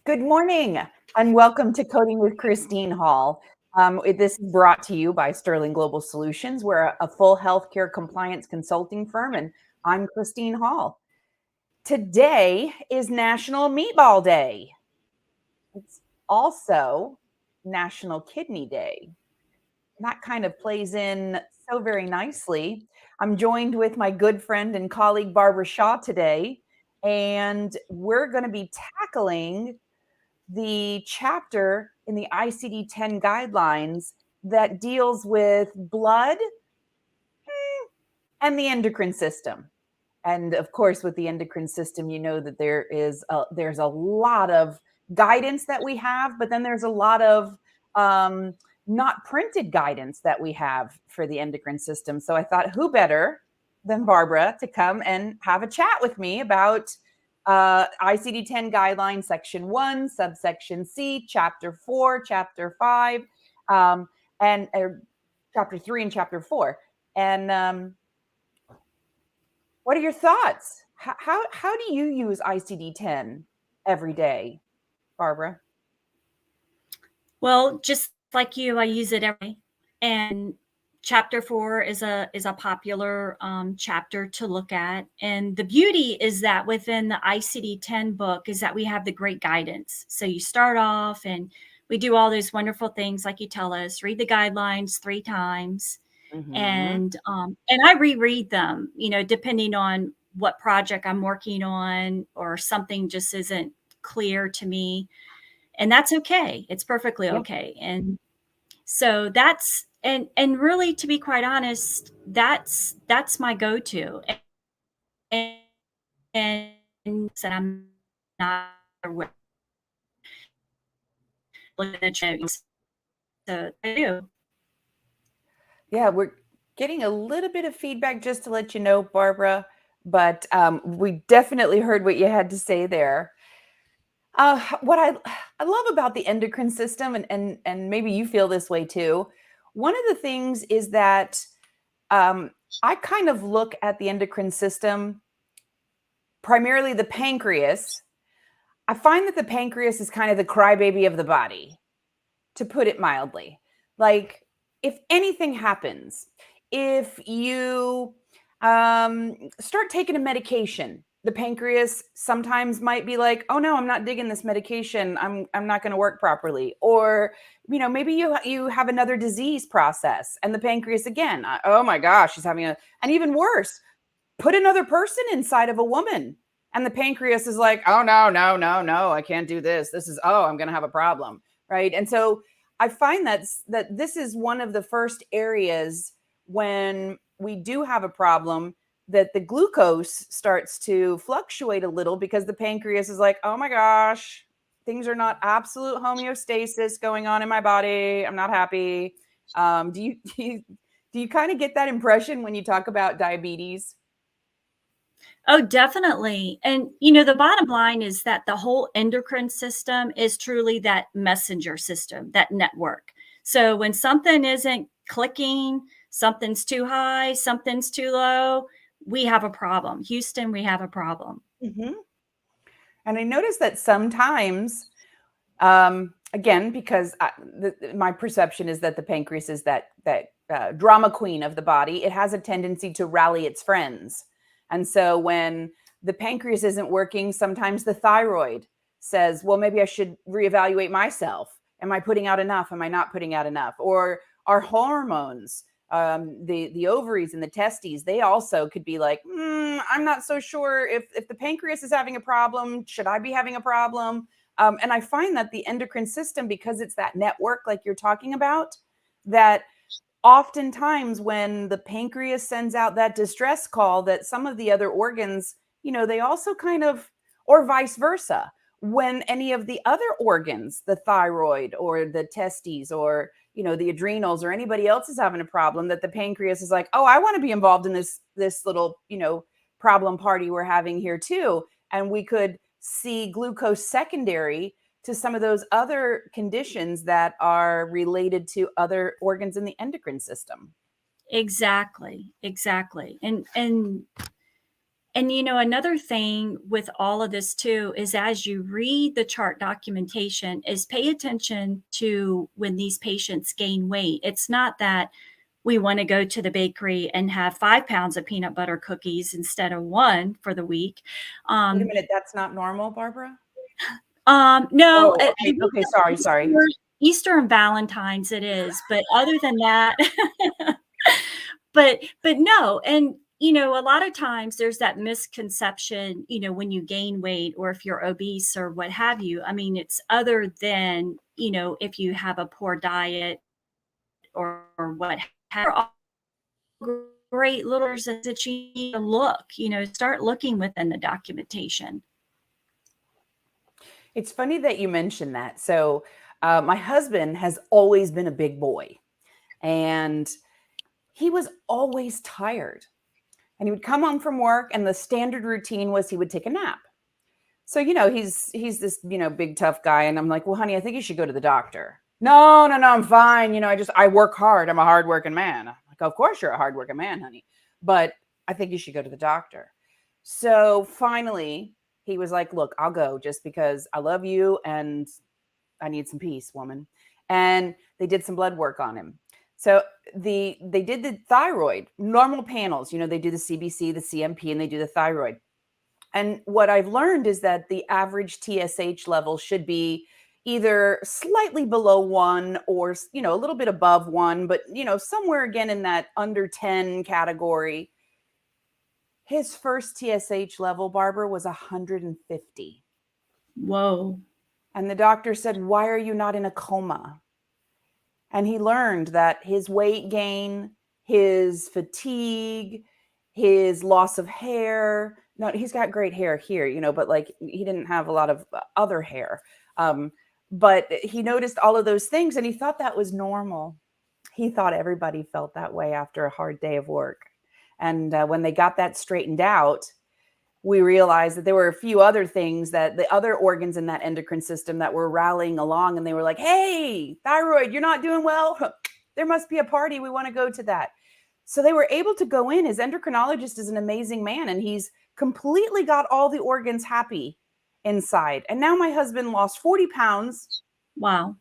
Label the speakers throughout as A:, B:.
A: Good morning and welcome to Coding with Christine Hall. This is brought to you by Stirling Global Solutions. We're a full healthcare compliance consulting firm, and I'm Christine Hall. Today is National Meatball Day. It's also National Kidney Day. And that kind of plays in so very nicely. I'm joined with my good friend and colleague Barbara Shaw today, and we're going to be tackling the chapter in the ICD-10 guidelines that deals with blood and the endocrine system. And of course, with the endocrine system, you know that there's a lot of guidance that we have, but then there's a lot of not printed guidance that we have for the endocrine system. So I thought, who better than Barbara to come and have a chat with me about ICD-10 guidelines, section 1, subsection C, chapter 4, chapter 5, and chapter 3 and chapter 4. And what are your thoughts? How do you use ICD-10 every day, Barbara?
B: Well, just like you, I use it every day. And chapter 4 is a popular chapter to look at. And the beauty is that within the ICD-10 book is that we have the great guidance. So you start off and we do all those wonderful things like you tell us, read the guidelines 3 times.
A: Mm-hmm.
B: And I reread them, depending on what project I'm working on or something just isn't clear to me. And that's okay. It's perfectly okay. And so that's and really, to be quite honest, that's my go-to. And said I'm not aware. So I do.
A: Yeah, we're getting a little bit of feedback just to let you know, Barbara, but we definitely heard what you had to say there. What I love about the endocrine system, and maybe you feel this way too, one of the things is that I kind of look at the endocrine system, primarily the pancreas. I find that the pancreas is kind of the crybaby of the body, to put it mildly. Like, if anything happens, if you start taking a medication, the pancreas sometimes might be like, oh no, I'm not digging this medication. I'm not going to work properly. Or, maybe you have another disease process and the pancreas again, oh my gosh, she's having and even worse, put another person inside of a woman and the pancreas is like, oh no, I can't do this. I'm going to have a problem. Right. And so I find that this is one of the first areas when we do have a problem that the glucose starts to fluctuate a little because the pancreas is like, oh my gosh, things are not absolute homeostasis going on in my body. I'm not happy. Do you kind of get that impression when you talk about diabetes?
B: Oh, definitely. And, the bottom line is that the whole endocrine system is truly that messenger system, that network. So when something isn't clicking, something's too high, something's too low, we have a problem. Houston, we have a problem.
A: Mm-hmm. And I noticed that sometimes, again, because my perception is that the pancreas is that drama queen of the body. It has a tendency to rally its friends. And so when the pancreas isn't working, sometimes the thyroid says, well, maybe I should reevaluate myself. Am I putting out enough? Am I not putting out enough? Or our hormones, the ovaries and the testes, they also could be like, I'm not so sure if the pancreas is having a problem, should I be having a problem? And I find that the endocrine system, because it's that network like you're talking about, that oftentimes when the pancreas sends out that distress call, that some of the other organs, they also kind of, or vice versa, when any of the other organs, the thyroid or the testes or, the adrenals or anybody else is having a problem, that the pancreas is like, oh, I want to be involved in this little, problem party we're having here too. And we could see glucose secondary to some of those other conditions that are related to other organs in the endocrine system.
B: Exactly. And And, you know, another thing with all of this too is as you read the chart documentation is pay attention to when these patients gain weight. It's not that we want to go to the bakery and have 5 pounds of peanut butter cookies instead of one for the week.
A: Wait a
B: Um,
A: minute, that's not normal, Barbara?
B: no,
A: Oh, okay, okay, sorry.
B: Easter and Valentine's it is, but other than that, but no, and you know, a lot of times there's that misconception, you know, when you gain weight or if you're obese or what have you. I mean, it's other than, you know, if you have a poor diet or what have great little that you need to look, you know, start looking within the documentation.
A: It's funny that you mentioned that. So, my husband has always been a big boy, and he was always tired. And he would come home from work, and the standard routine was he would take a nap. So, he's this, big tough guy, and I'm like, "Well, honey, I think you should go to the doctor." No, no, no, I'm fine. I work hard. I'm a hardworking man. I'm like, "Of course you're a hardworking man, honey, but I think you should go to the doctor." So finally, he was like, "Look, I'll go just because I love you and I need some peace, woman." And they did some blood work on him. So they did the thyroid, normal panels, they do the CBC, the CMP, and they do the thyroid. And what I've learned is that the average TSH level should be either slightly below 1 or, a little bit above 1, but, somewhere again in that under 10 category. His first TSH level, Barbara, was 150.
B: Whoa.
A: And the doctor said, "Why are you not in a coma?" And he learned that his weight gain, his fatigue, his loss of hair. No, he's got great hair here, but like he didn't have a lot of other hair. But he noticed all of those things and he thought that was normal. He thought everybody felt that way after a hard day of work. And when they got that straightened out, we realized that there were a few other things that the other organs in that endocrine system that were rallying along, and they were like, "Hey, thyroid, you're not doing well. There must be a party. We want to go to that." So they were able to go in. His endocrinologist is an amazing man, and he's completely got all the organs happy inside. And now my husband lost 40 pounds.
B: Wow.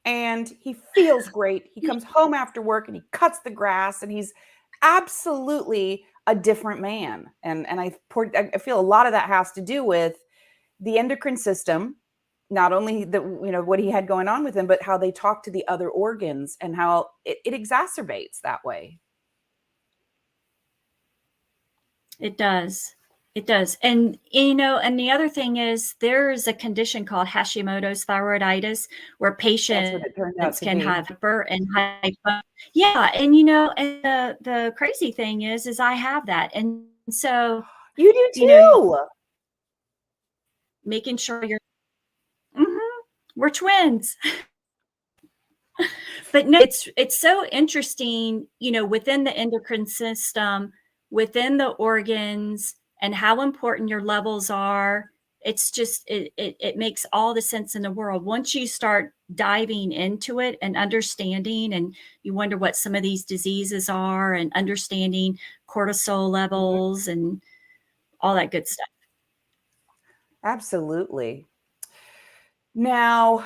A: And he feels great. He comes home after work and he cuts the grass, and he's absolutely a different man. And I feel a lot of that has to do with the endocrine system, not only what he had going on with him, but how they talk to the other organs and how it exacerbates that way.
B: It does. It does. And, and the other thing is there's a condition called Hashimoto's thyroiditis where
A: That's what it turned out
B: patients
A: to
B: can
A: be.
B: have hyper and hypo. Yeah. And, and the crazy thing is I have that. And so,
A: You do too.
B: Making sure we're twins. But no, it's so interesting, within the endocrine system, within the organs, and how important your levels are. It's just it makes all the sense in the world once you start diving into it and understanding, and you wonder what some of these diseases are, and understanding cortisol levels and all that good stuff.
A: Absolutely. Now,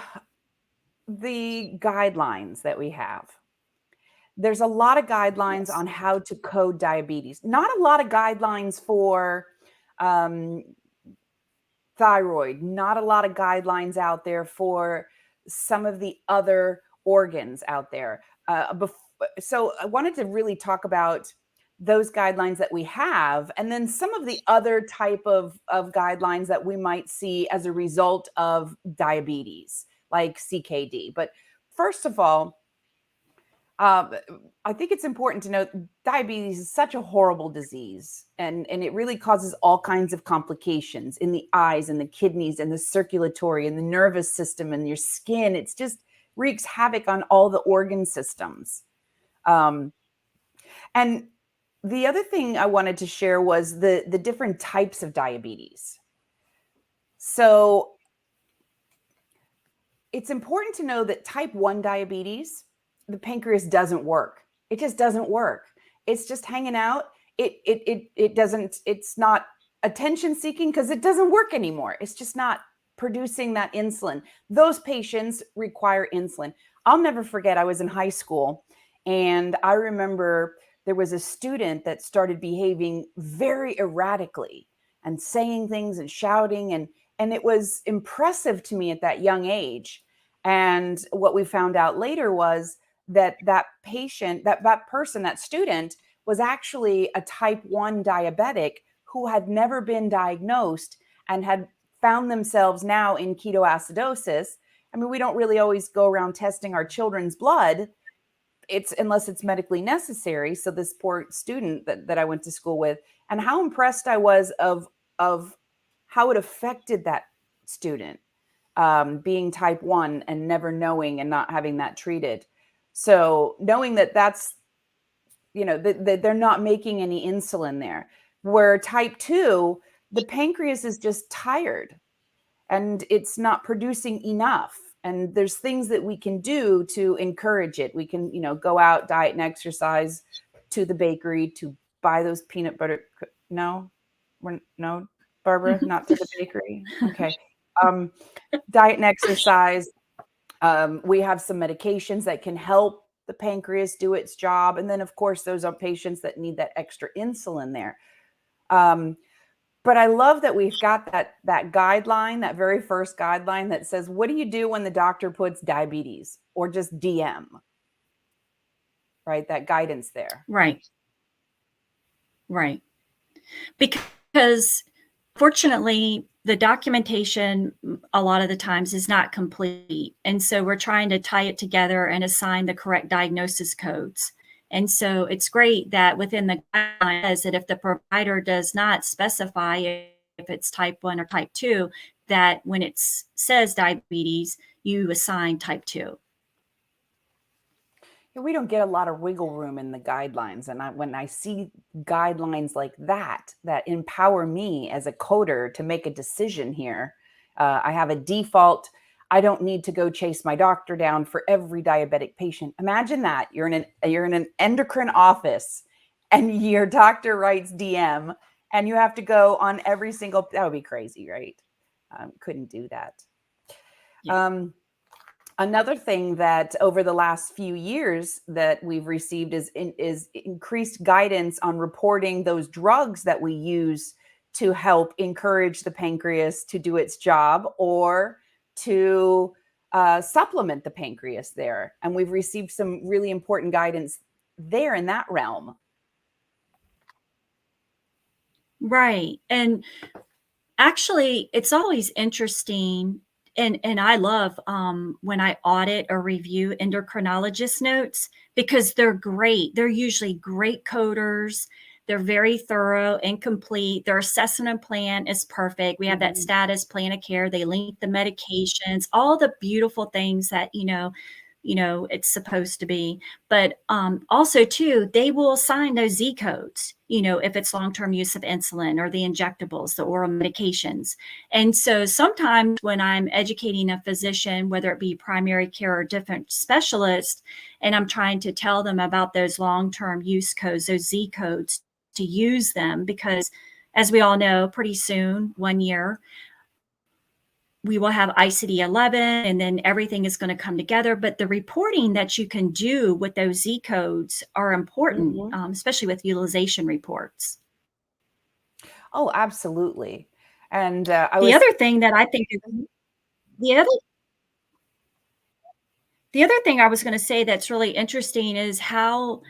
A: the guidelines that we have. There's a lot of guidelines on how to code diabetes. Not a lot of guidelines for thyroid. Not a lot of guidelines out there for some of the other organs out there. So I wanted to really talk about those guidelines that we have, and then some of the other type of guidelines that we might see as a result of diabetes, like CKD. But first of all, I think it's important to note diabetes is such a horrible disease, and it really causes all kinds of complications in the eyes and the kidneys and the circulatory and the nervous system and your skin. It's just wreaks havoc on all the organ systems. And the other thing I wanted to share was the different types of diabetes. So it's important to know that type 1 diabetes, the pancreas doesn't work. It just doesn't work. It's just hanging out. it doesn't, it's not attention seeking because it doesn't work anymore. It's just not producing that insulin. Those patients require insulin. I'll never forget, I was in high school and I remember there was a student that started behaving very erratically and saying things and shouting, and it was impressive to me at that young age. And what we found out later was that that patient, that person, that student was actually a type 1 diabetic who had never been diagnosed and had found themselves now in ketoacidosis. I mean, we don't really always go around testing our children's blood. It's unless it's medically necessary. So this poor student that I went to school with, and how impressed I was of how it affected that student, being type 1 and never knowing and not having that treated. So knowing that that's, that they're not making any insulin there, where type 2, the pancreas is just tired and it's not producing enough. And there's things that we can do to encourage it. We can, go out, diet and exercise, to the bakery to buy those peanut butter. No, no, Barbara, not to the bakery. Okay. Diet and exercise. We have some medications that can help the pancreas do its job. And then, of course, those are patients that need that extra insulin there. But I love that we've got that guideline, that very first guideline that says, what do you do when the doctor puts diabetes or just DM? Right? That guidance there.
B: Right. Right. Because fortunately, the documentation a lot of the times is not complete. And so we're trying to tie it together and assign the correct diagnosis codes. And so it's great that within the guidelines that if the provider does not specify if it's type 1 or type 2, that when it says diabetes, you assign type 2.
A: We don't get a lot of wiggle room in the guidelines. And when I see guidelines like that empower me as a coder to make a decision here, I have a default. I don't need to go chase my doctor down for every diabetic patient. Imagine that you're in an endocrine office and your doctor writes DM and you have to go on every single, that would be crazy, right? Couldn't do that. Yeah. Another thing that over the last few years that we've received is increased guidance on reporting those drugs that we use to help encourage the pancreas to do its job or to supplement the pancreas there. And we've received some really important guidance there in that realm.
B: Right. And actually, it's always interesting. And I love when I audit or review endocrinologist notes because they're great. They're usually great coders. They're very thorough and complete. Their assessment plan is perfect. We have that status plan of care. They link the medications, all the beautiful things that, it's supposed to be. But also, too, they will assign those Z codes, if it's long-term use of insulin or the injectables, the oral medications. And so sometimes when I'm educating a physician, whether it be primary care or different specialist, and I'm trying to tell them about those long-term use codes, those Z codes, to use them, because as we all know, pretty soon, 1 year, we will have ICD-11 and then everything is going to come together. But the reporting that you can do with those Z codes are important, especially with utilization reports.
A: Oh, absolutely. And
B: the other thing that I think is the other thing I was going to say that's really interesting is how,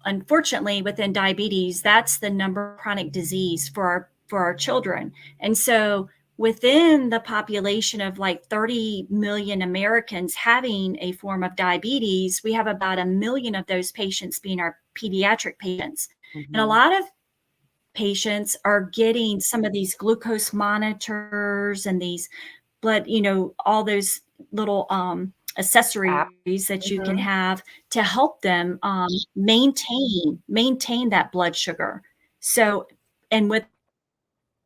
B: unfortunately within diabetes, that's the number one chronic disease for our children. And so within the population of like 30 million Americans having a form of diabetes, we have about 1 million of those patients being our pediatric patients. And a lot of patients are getting some of these glucose monitors and these blood, all those little accessories that you can have to help them maintain that blood sugar. So, and within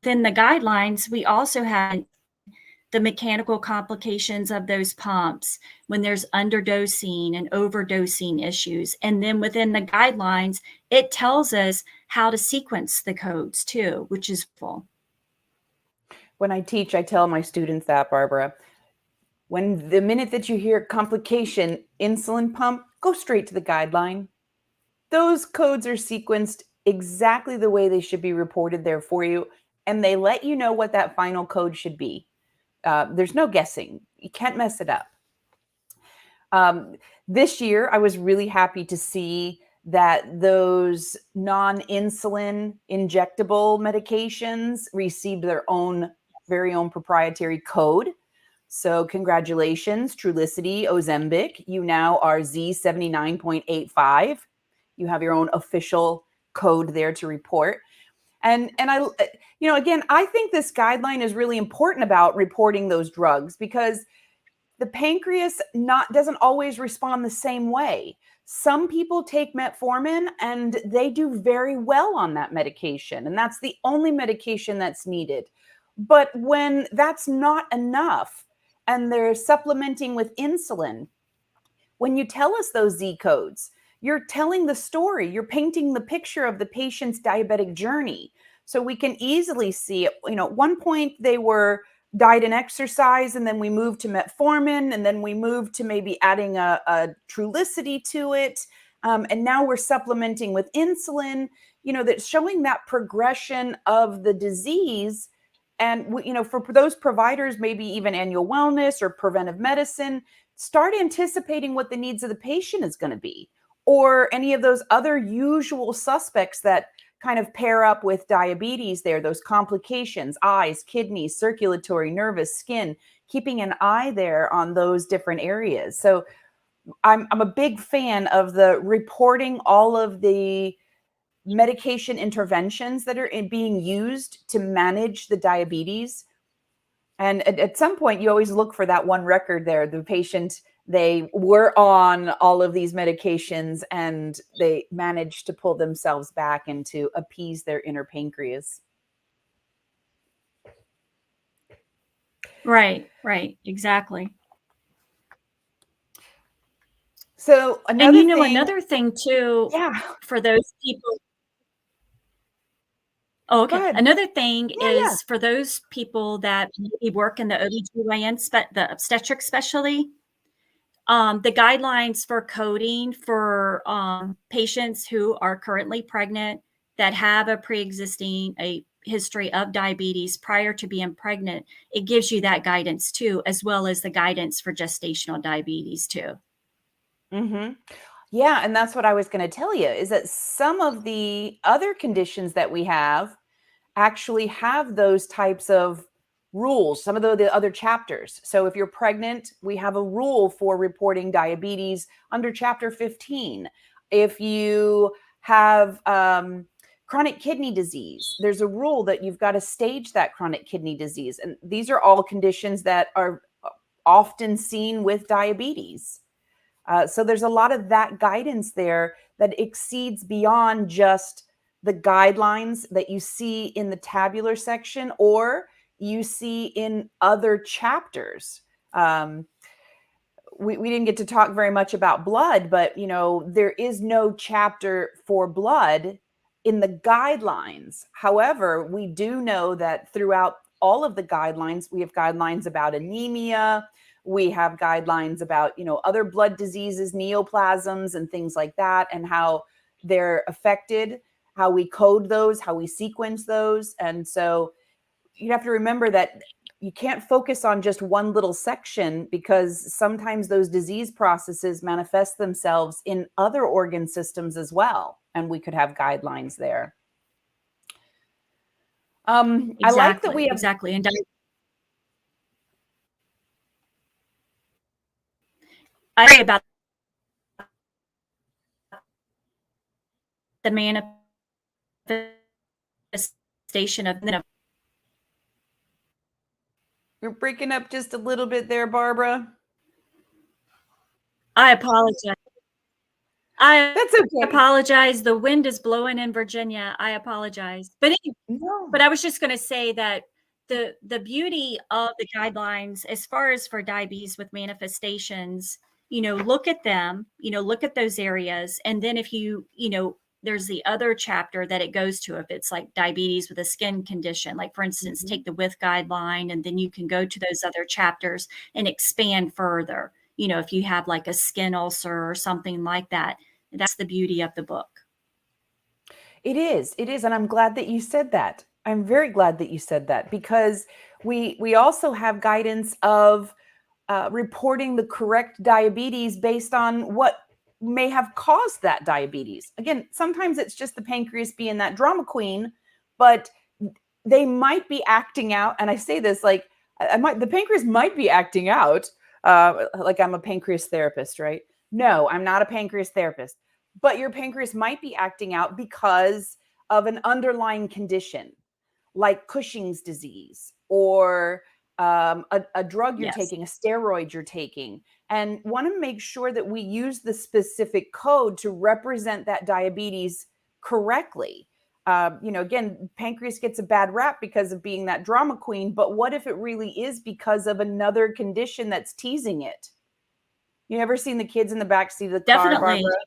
B: the guidelines, we also have the mechanical complications of those pumps, when there's underdosing and overdosing issues. And then within the guidelines, it tells us how to sequence the codes too, which is full.
A: When I teach, I tell my students that, Barbara, when the minute that you hear complication, insulin pump, go straight to the guideline. Those codes are sequenced exactly the way they should be reported there for you, and they let you know what that final code should be. There's no guessing. You can't mess it up. This year, I was really happy to see that those non-insulin injectable medications received their own very own proprietary code. So congratulations, Trulicity, Ozempic. You now are Z79.85. You have your own official code there to report. And I, again, I think this guideline is really important about reporting those drugs because the pancreas doesn't always respond the same way. Some people take metformin and they do very well on that medication, and that's the only medication that's needed. But when that's not enough and they're supplementing with insulin, when you tell us those Z codes, you're telling the story, you're painting the picture of the patient's diabetic journey. So we can easily see, at one point they were diet and exercise, and then we moved to metformin, and then we moved to maybe adding a Trulicity to it. And now we're supplementing with insulin, that's showing that progression of the disease. And, for those providers, maybe even annual wellness or preventive medicine, start anticipating what the needs of the patient is going to be, or any of those other usual suspects that kind of pair up with diabetes there, those complications, eyes, kidneys, circulatory, nervous, skin, keeping an eye there on those different areas. So I'm a big fan of the reporting all of the medication interventions that are being used to manage the diabetes. And at some point, you always look for that one record there. The patient, they were on all of these medications and they managed to pull themselves back and to appease their inner pancreas.
B: Right, exactly.
A: So
B: another thing too,
A: yeah,
B: for those people. Oh, okay. Another thing is for those people that maybe work in the OBGYN, the obstetric specialty, the guidelines for coding for patients who are currently pregnant that have a pre-existing history of diabetes prior to being pregnant, it gives you that guidance too, as well as the guidance for gestational diabetes too.
A: Mm-hmm. Yeah, and that's what I was going to tell you, is that some of the other conditions that we have actually have those types of rules, some of the other chapters. So if you're pregnant, we have a rule for reporting diabetes under chapter 15. If you have chronic kidney disease, there's a rule that you've got to stage that chronic kidney disease. And these are all conditions that are often seen with diabetes. So there's a lot of that guidance there that exceeds beyond just the guidelines that you see in the tabular section or you see in other chapters. We didn't get to talk very much about blood, but there is no chapter for blood in the guidelines. However, we do know that throughout all of the guidelines, we have guidelines about anemia. We have guidelines about, other blood diseases, neoplasms and things like that, and how they're affected, how we code those, how we sequence those. And so you have to remember that you can't focus on just one little section because sometimes those disease processes manifest themselves in other organ systems as well. And we could have guidelines there.
B: Exactly,
A: I like that we have
B: exactly. And I worry about the manifestation of.
A: You're breaking up just a little bit there, Barbara.
B: I apologize.
A: That's okay.
B: I apologize. The wind is blowing in Virginia. I apologize. But I was just going to say that the beauty of the guidelines as far as for diabetes with manifestations, look at them, look at those areas. And then if there's the other chapter that it goes to if it's like diabetes with a skin condition, like for instance, take the with guideline, and then you can go to those other chapters and expand further. If you have like a skin ulcer or something like that, that's the beauty of the book.
A: It is. It is. And I'm glad that you said that. I'm very glad that you said that, because we also have guidance of reporting the correct diabetes based on what may have caused that diabetes. Again, sometimes it's just the pancreas being that drama queen, but they might be acting out. And I say this like the pancreas might be acting out like I'm a pancreas therapist, right? No, I'm not a pancreas therapist, but your pancreas might be acting out because of an underlying condition like Cushing's disease, or a drug you're
B: Yes,
A: taking, a steroid you're taking, and want to make sure that we use the specific code to represent that diabetes correctly. Again, pancreas gets a bad rap because of being that drama queen, but what if it really is because of another condition that's teasing it? You ever seen the kids in the backseat of the car,
B: definitely.
A: Barbara?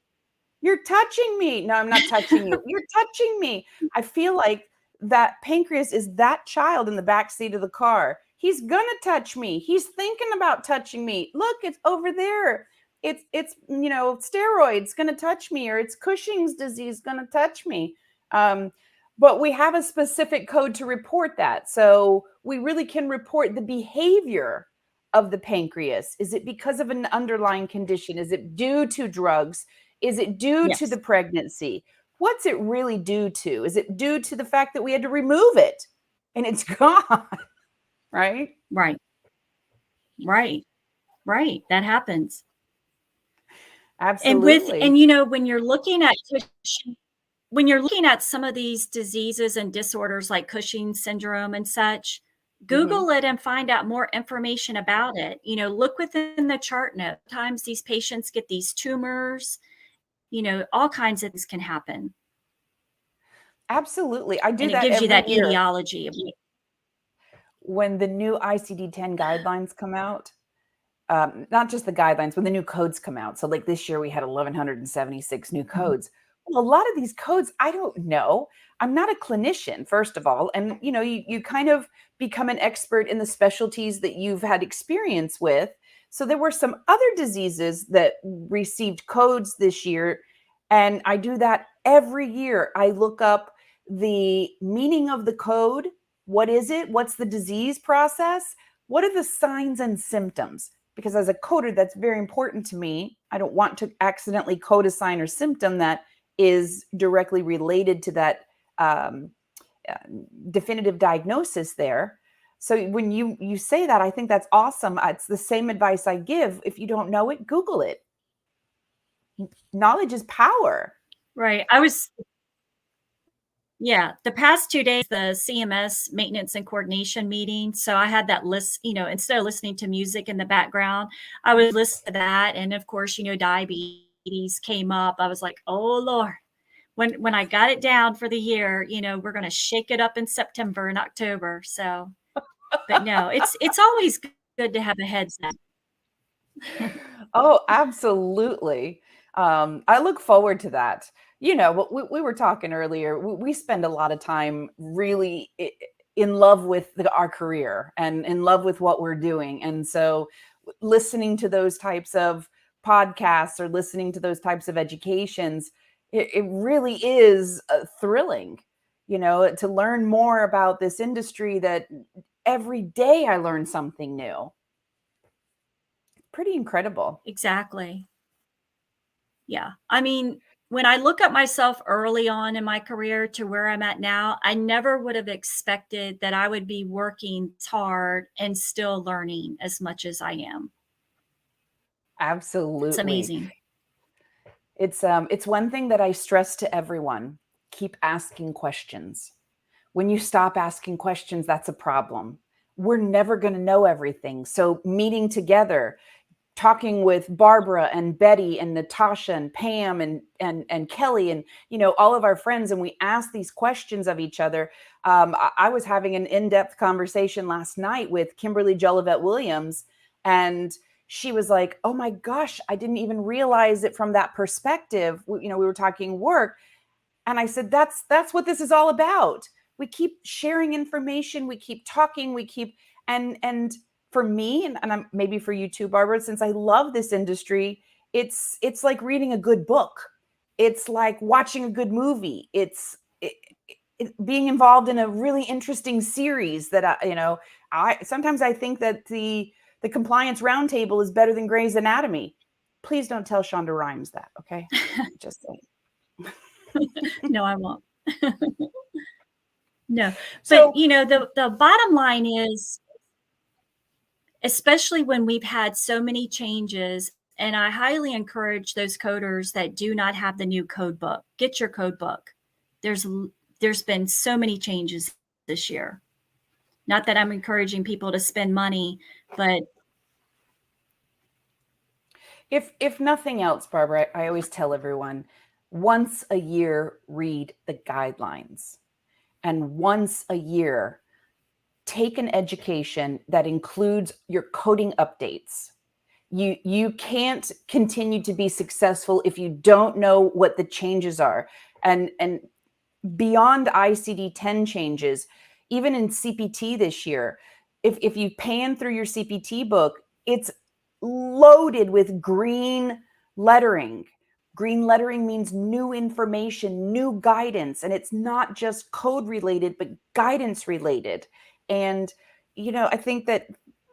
A: You're touching me. No, I'm not touching you. You're touching me. I feel like that pancreas is that child in the back seat of the car. He's gonna touch me. He's thinking about touching me. Look, it's over there. It's steroids gonna touch me, or it's Cushing's disease gonna touch me. But we have a specific code to report that, so we really can report the behavior of the pancreas. Is it because of an underlying condition? Is it due to drugs? Is it due to the
B: Yes,
A: pregnancy? What's it really due to? Is it due to the fact that we had to remove it and it's gone? Right?
B: right, right, right. That happens. And
A: Absolutely.
B: when you're looking at when you're looking at some of these diseases and disorders like Cushing's syndrome and such,
A: Mhm.
B: Google it and find out more information about it. Look within the chart note. Sometimes these patients get these tumors, all kinds of things can happen.
A: Absolutely. I do
B: And it
A: that
B: gives you
A: every
B: that
A: year
B: etiology of
A: when the new ICD-10 guidelines come out. Not just the guidelines, when the new codes come out. So, like this year, we had 1,176 new
B: Mhm.
A: codes. Well, a lot of these codes, I don't know. I'm not a clinician, first of all, and you kind of become an expert in the specialties that you've had experience with. So, there were some other diseases that received codes this year, and I do that every year. I look up the meaning of the code. What is it? What's the disease process? What are the signs and symptoms? Because as a coder, that's very important to me. I don't want to accidentally code a sign or symptom that is directly related to that um, uh, definitive diagnosis there. So when you say that, I think that's awesome. It's the same advice I give. If you don't know it, Google it. Knowledge is power.
B: Right. Yeah, the past 2 days, the CMS maintenance and coordination meeting. So I had that list, instead of listening to music in the background, I was listening to that. And of course, diabetes came up. I was like, oh Lord. When I got it down for the year, we're gonna shake it up in September and October. So, but no, it's always good to have a heads up.
A: Oh, absolutely. I look forward to that. What we were talking earlier, we spend a lot of time really in love with our career and in love with what we're doing. And so listening to those types of podcasts or listening to those types of educations, it really is thrilling, to learn more about this industry that every day I learn something new. Pretty incredible.
B: Exactly. Yeah. I mean, when I look at myself early on in my career to where I'm at now, I never would have expected that I would be working this hard and still learning as much as I am. It's
A: Absolutely.
B: amazing.
A: It's one thing that I stress to everyone. Keep asking questions. When you stop asking questions, that's a problem. We're never going to know everything. So meeting together, talking with Barbara and Betty and Natasha and Pam and Kelly and, you know, all of our friends, and we ask these questions of each other. I was having an in-depth conversation last night with Kimberly Jolivet Williams, and she was like, oh my gosh, I didn't even realize it from that perspective. You know, we were talking work, and I said, that's what this is all about. We keep sharing information, we keep talking, we keep, and for me, and I'm, maybe for you too, Barbara, since I love this industry, it's like reading a good book. It's like watching a good movie. It's being involved in a really interesting series that I, you know, I sometimes I think that the compliance roundtable is better than Grey's Anatomy. Please don't tell Shonda Rhimes that, okay? Just saying.
B: No, I won't. No,
A: So,
B: but you know, the bottom line is, especially when we've had so many changes, and I highly encourage those coders that do not have the new code book, get your code book. There's been so many changes this year. Not that I'm encouraging people to spend money, but
A: if nothing else, Barbara, I always tell everyone, once a year read the guidelines, and once a year take an education that includes your coding updates. You can't continue to be successful if you don't know what the changes are. And beyond ICD-10 changes, even in CPT this year, if you pan through your CPT book, it's loaded with green lettering. Green lettering means new information, new guidance, and it's not just code related, but guidance related. And, you know, I think that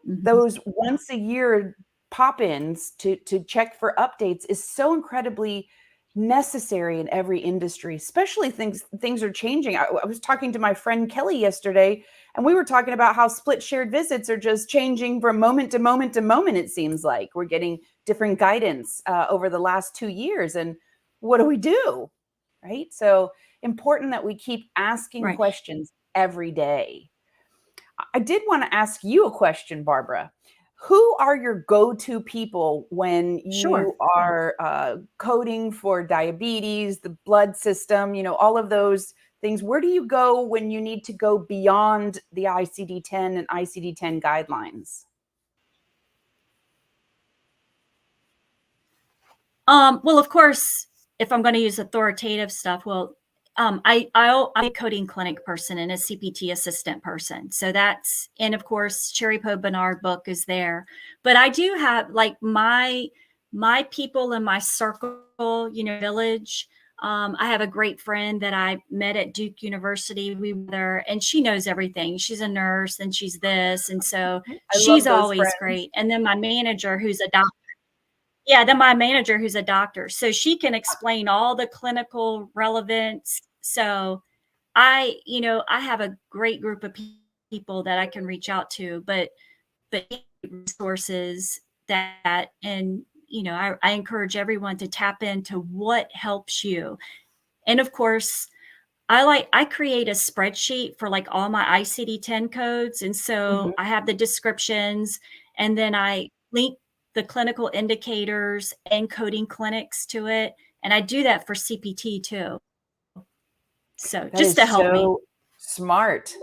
A: those once a year pop-ins to check for updates is so incredibly necessary in every industry, especially things are changing. I was talking to my friend Kelly yesterday, and we were talking about how split shared visits are just changing from moment to moment to moment. It seems like we're getting different guidance over the last 2 years, and what do we do? Right? So important that we keep asking
B: right.
A: questions every day. I did want to ask you a question, Barbara. Who are your go-to people when
B: Sure.
A: you are coding for diabetes, the blood system, you know, all of those things? Where do you go when you need to go beyond the ICD-10 and ICD-10 guidelines?
B: Well, of course, if I'm going to use authoritative stuff, well, I'm a coding clinic person and a CPT assistant person. So that's, and of course, Cherry Poe Bernard book is there. But I do have like my people in my circle, you know, village. I have a great friend that I met at Duke University. We were there, and she knows everything. She's a nurse, and she's this, and so
A: I
B: she's
A: love those
B: always
A: friends.
B: great. And then my manager, who's a doctor. Yeah, then my manager who's a doctor, so she can explain all the clinical relevance. So you know, I have a great group of people that I can reach out to, but resources that, and you know, I encourage everyone to tap into what helps you. And of course, I create a spreadsheet for like all my ICD-10 codes. And
A: Mhm.
B: so I have the descriptions, and then I link the clinical indicators and coding clinics to it. And I do that for CPT too. So
A: That
B: just to
A: is
B: help me.
A: so smart.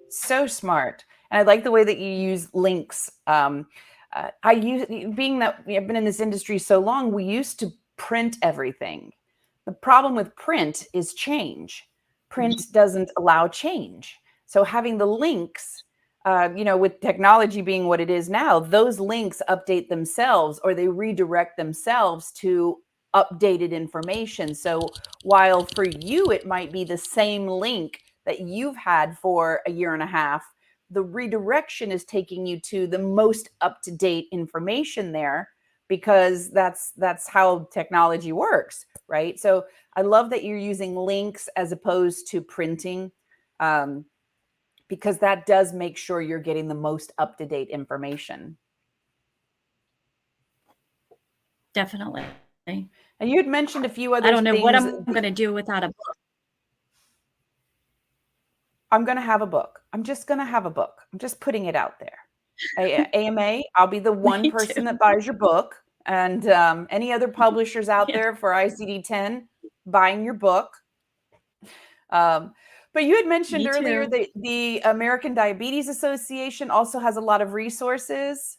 A: So smart. And I like the way that you use links. I use, being that I've been in this industry so long, we used to print everything. The problem with print is change. Print doesn't allow change. So having the links, you know, with technology being what it is now, those links update themselves or they redirect themselves to updated information. So while for you it might be the same link that you've had for a year and a half, the redirection is taking you to the most up-to-date information there, because that's how technology works, right? So I love that you're using links as opposed to printing, um, because that does make sure you're getting the most up-to-date information.
B: Definitely.
A: And you had mentioned a few
B: I
A: other
B: don't know what
A: things.
B: I'm going to do without a book.
A: I'm going to have a book. I'm just going to have a book. I'm just putting it out there. AMA. I'll be the one
B: Me
A: person
B: too.
A: that buys your book. And any other publishers out
B: Yeah,
A: there for ICD-10 buying your book. But you had mentioned
B: me
A: earlier
B: too.
A: that the American Diabetes Association also has a lot of resources.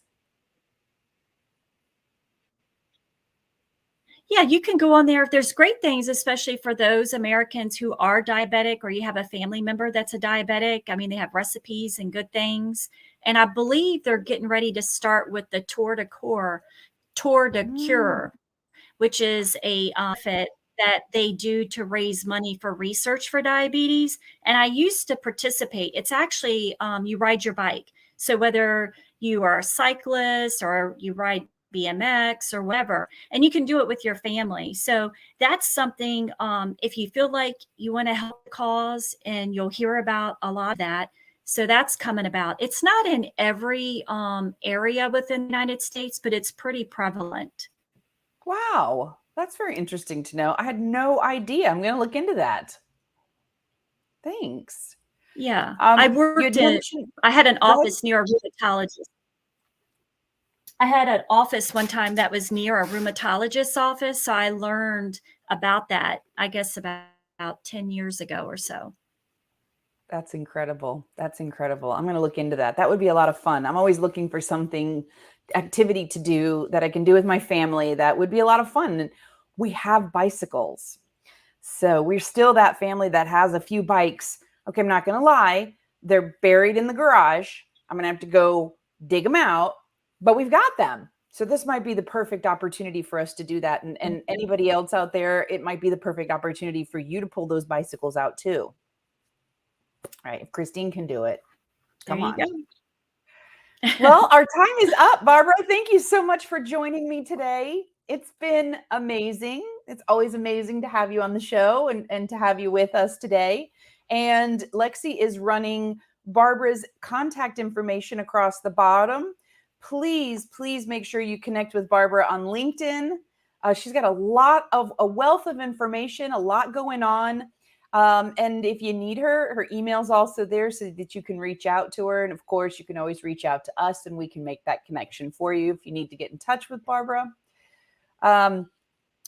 B: Yeah, you can go on there. There's great things, especially for those Americans who are diabetic or you have a family member that's a diabetic. I mean, they have recipes and good things. And I believe they're getting ready to start with the Tour de
A: Mm.
B: Cure, which is a fit that they do to raise money for research for diabetes. And I used to participate. It's actually you ride your bike. So whether you are a cyclist or you ride BMX or whatever, and you can do it with your family. So that's something, if you feel like you want to help the cause, and you'll hear about a lot of that. So that's coming about. It's not in every area within the United States, but it's pretty prevalent.
A: Wow, that's very interesting to know. I had no idea. I'm going to look into that. Thanks.
B: Yeah,
A: You had mentioned,
B: I had an
A: go ahead.
B: office near a rheumatologist. I had an office one time that was near a rheumatologist's office, so I learned about that, I guess about 10 years ago or so.
A: That's incredible. That's incredible. I'm going to look into that. That would be a lot of fun. I'm always looking for something, activity to do that I can do with my family. That would be a lot of fun. And we have bicycles. So we're still that family that has a few bikes. Okay, I'm not going to lie. They're buried in the garage. I'm going to have to go dig them out, but we've got them. So this might be the perfect opportunity for us to do that. And anybody else out there, it might be the perfect opportunity for you to pull those bicycles out too. Right. If Christine can do it,
B: There
A: come
B: you
A: on.
B: go.
A: Well, our time is up, Barbara. Thank you so much for joining me today. It's been amazing. It's always amazing to have you on the show and to have you with us today. And Lexi is running Barbara's contact information across the bottom. Please, please make sure you connect with Barbara on LinkedIn. She's got a wealth of information, a lot going on. And if you need her email's also there so that you can reach out to her. And of course, you can always reach out to us and we can make that connection for you if you need to get in touch with Barbara.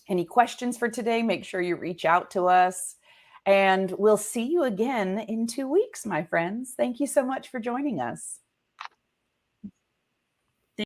A: Any questions for today, make sure you reach out to us. And we'll see you again in 2 weeks, my friends. Thank you so much for joining us.